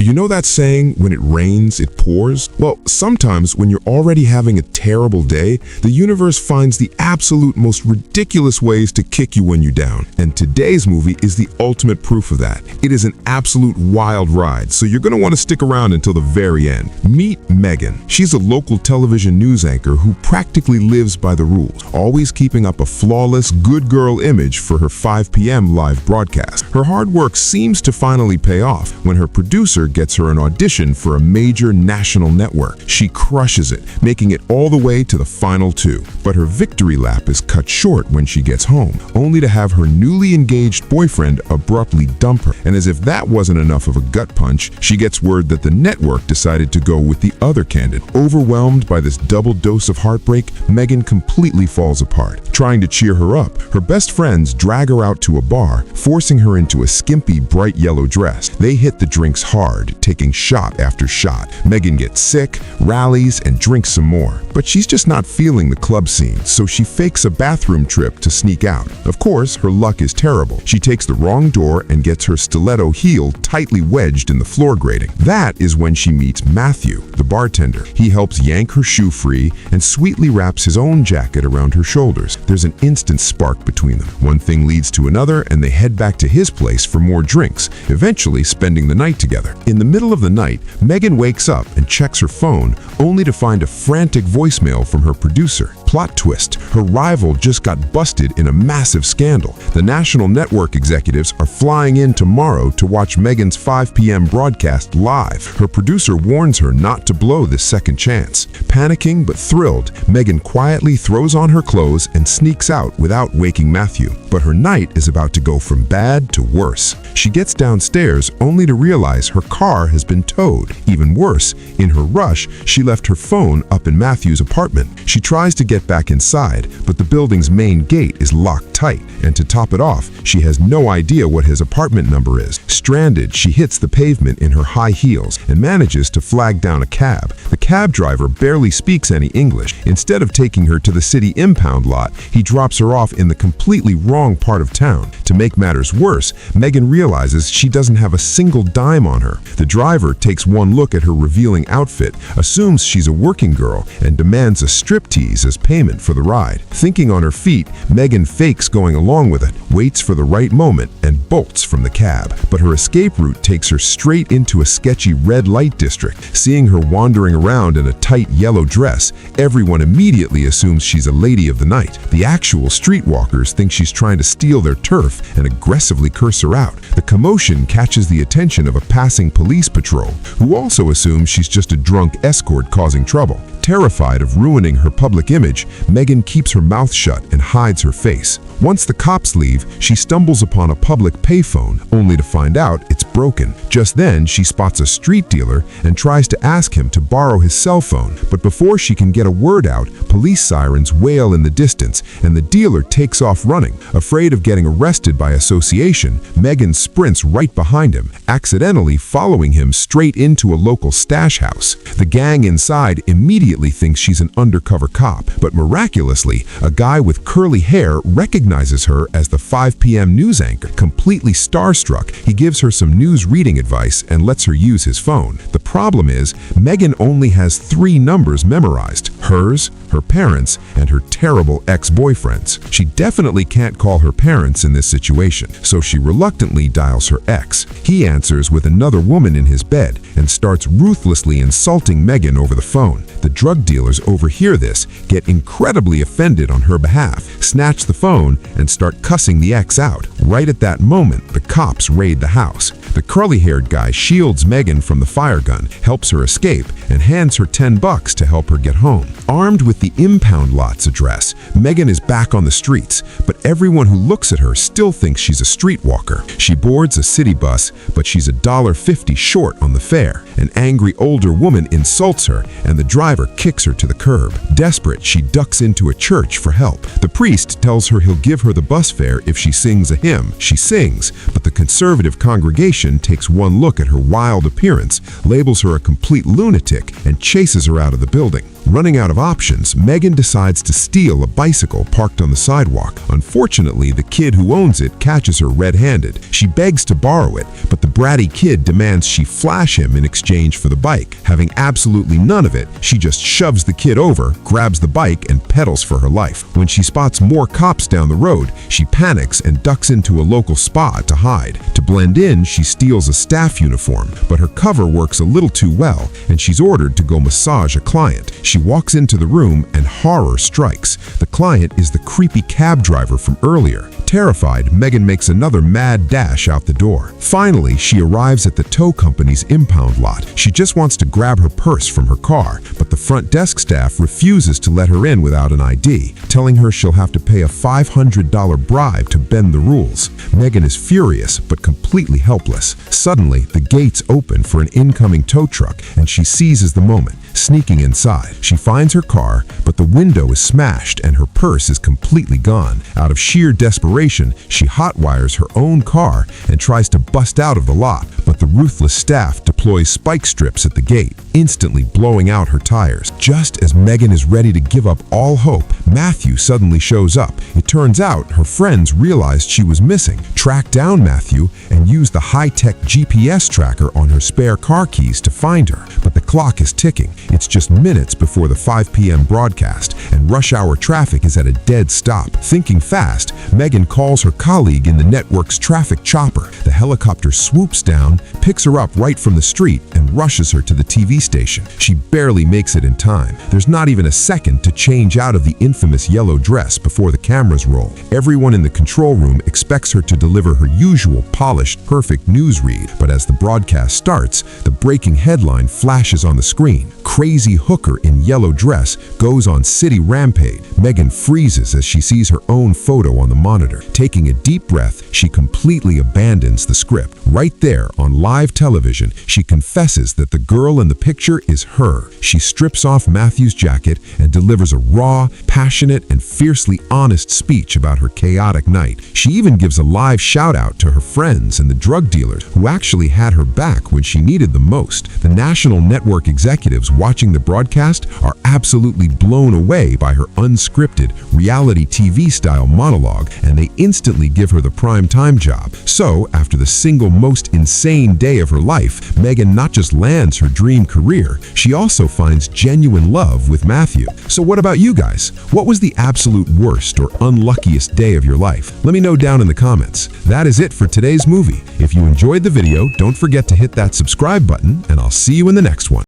You know that saying, when it rains, it pours? Well, sometimes when you're already having a terrible day, the universe finds the absolute most ridiculous ways to kick you when you're down. And today's movie is the ultimate proof of that. It is an absolute wild ride, so you're going to want to stick around until the very end. Meet Megan. She's a local television news anchor who practically lives by the rules, always keeping up a flawless, good girl image for her 5 p.m. live broadcast. Her hard work seems to finally pay off when her producer gets her an audition for a major national network. She crushes it, making it all the way to the final 2. But her victory lap is cut short when she gets home, only to have her newly engaged boyfriend abruptly dump her. And as if that wasn't enough of a gut punch, she gets word that the network decided to go with the other candidate. Overwhelmed by this double dose of heartbreak, Megan completely falls apart. Trying to cheer her up, her best friends drag her out to a bar, forcing her into a skimpy, bright yellow dress. They hit the drinks hard, taking shot after shot. Megan gets sick, rallies, and drinks some more. But she's just not feeling the club scene, so she fakes a bathroom trip to sneak out. Of course, her luck is terrible. She takes the wrong door and gets her stiletto heel tightly wedged in the floor grating. That is when she meets Matthew, the bartender. He helps yank her shoe free and sweetly wraps his own jacket around her shoulders. There's an instant spark between them. One thing leads to another, and they head back to his place for more drinks, eventually spending the night together. In the middle of the night, Megan wakes up and checks her phone, only to find a frantic voicemail from her producer. Plot twist, her rival just got busted in a massive scandal. The national network executives are flying in tomorrow to watch Megan's 5 p.m. broadcast live. Her producer warns her not to blow this second chance. Panicking but thrilled, Megan quietly throws on her clothes and sneaks out without waking Matthew. But her night is about to go from bad to worse. She gets downstairs only to realize her car has been towed. Even worse, in her rush, she left her phone up in Matthew's apartment. She tries to get back inside, but the building's main gate is locked tight, and to top it off, she has no idea what his apartment number is. Stranded, she hits the pavement in her high heels and manages to flag down a cab. The cab driver barely speaks any English. Instead of taking her to the city impound lot, he drops her off in the completely wrong part of town. To make matters worse, Megan realizes she doesn't have a single dime on her. The driver takes one look at her revealing outfit, assumes she's a working girl, and demands a striptease as payment for the ride. Thinking on her feet, Megan fakes going along with it, waits for the right moment, and bolts from the cab. But her escape route takes her straight into a sketchy red light district. Seeing her wandering around in a tight yellow dress, everyone immediately assumes she's a lady of the night. The actual streetwalkers think she's trying to steal their turf and aggressively curse her out. The commotion catches the attention of a passing police patrol, who also assumes she's just a drunk escort causing trouble. Terrified of ruining her public image, Megan keeps her mouth shut and hides her face. Once the cops leave, she stumbles upon a public payphone, only to find out it's broken. Just then, she spots a street dealer and tries to ask him to borrow his cell phone. But before she can get a word out, police sirens wail in the distance, and the dealer takes off running. Afraid of getting arrested by association, Megan sprints right behind him, accidentally following him straight into a local stash house. The gang inside immediately thinks she's an undercover cop, but miraculously, a guy with curly hair recognizes her as the 5 p.m. news anchor. Completely starstruck, he gives her some news reading advice and lets her use his phone. The problem is, Megan only has 3 numbers memorized: hers, her parents, and her terrible ex-boyfriends. She definitely can't call her parents in this situation, so she reluctantly dials her ex. He answers with another woman in his bed and starts ruthlessly insulting Megan over the phone. The drug dealers overhear this, get incredibly offended on her behalf, snatch the phone, and start cussing the ex out. Right at that moment, the cops raid the house. The curly-haired guy shields Megan from the fire gun, helps her escape, and hands her $10 to help her get home. Armed with the impound lot's address, Megan is back on the streets, but everyone who looks at her still thinks she's a streetwalker. She boards a city bus, but she's $1.50 short on the fare. An angry older woman insults her, and the driver kicks her to the curb. Desperate, she ducks into a church for help. The priest tells her he'll give her the bus fare if she sings a hymn. She sings, but the conservative congregation takes one look at her wild appearance, labels her a complete lunatic, and chases her out of the building. Running out of options, Megan decides to steal a bicycle parked on the sidewalk. Unfortunately, the kid who owns it catches her red-handed. She begs to borrow it, but the bratty kid demands she flash him in exchange for the bike. Having absolutely none of it, she just shoves the kid over, grabs the bike, and pedals for her life. When she spots more cops down the road, she panics and ducks into a local spa to hide. To blend in, she steals a staff uniform, but her cover works a little too well, and she's ordered to go massage a client. She walks into the room and horror strikes. The client is the creepy cab driver from earlier. Terrified, Megan makes another mad dash out the door. Finally, she arrives at the tow company's impound lot. She just wants to grab her purse from her car, but the front desk staff refuses to let her in without an ID, telling her she'll have to pay a $500 bribe to bend the rules. Megan is furious, but completely helpless. Suddenly, the gates open for an incoming tow truck, and she seizes the moment. Sneaking inside, she finds her car, but the window is smashed and her purse is completely gone. Out of sheer desperation, she hotwires her own car and tries to bust out of the lot, but the ruthless staff deploys spike strips at the gate, instantly blowing out her tires. Just as Megan is ready to give up all hope, Matthew suddenly shows up. It turns out her friends realized she was missing, tracked down Matthew, and used the high-tech GPS tracker on her spare car keys to find her. But the clock is ticking. It's just minutes before the 5 p.m. broadcast, and rush hour traffic is at a dead stop. Thinking fast, Megan calls her colleague in the network's traffic chopper. The helicopter swoops down, picks her up right from the street, and rushes her to the TV station. She barely makes it in time. There's not even a second to change out of the infamous yellow dress before the cameras roll. Everyone in the control room expects her to deliver her usual polished, perfect news read, but as the broadcast starts, the breaking headline flashes on the screen. Crazy hooker in yellow dress goes on city rampage. Megan freezes as she sees her own photo on the monitor. Taking a deep breath, she completely abandons the script. Right there on live television, she confesses that the girl in the picture is her. She strips off Matthew's jacket and delivers a raw, passionate, and fiercely honest speech about her chaotic night. She even gives a live shout-out to her friends and the drug dealers who actually had her back when she needed them most. The national network executives watching the broadcast are absolutely blown away by her unscripted, reality TV-style monologue, and they instantly give her the prime-time job. So, after the single most insane day of her life, Megan not just lands her dream career, she also finds genuine love with Matthew. So what about you guys? What was the absolute worst or unluckiest day of your life? Let me know down in the comments. That is it for today's movie. If you enjoyed the video, don't forget to hit that subscribe button, and I'll see you in the next one.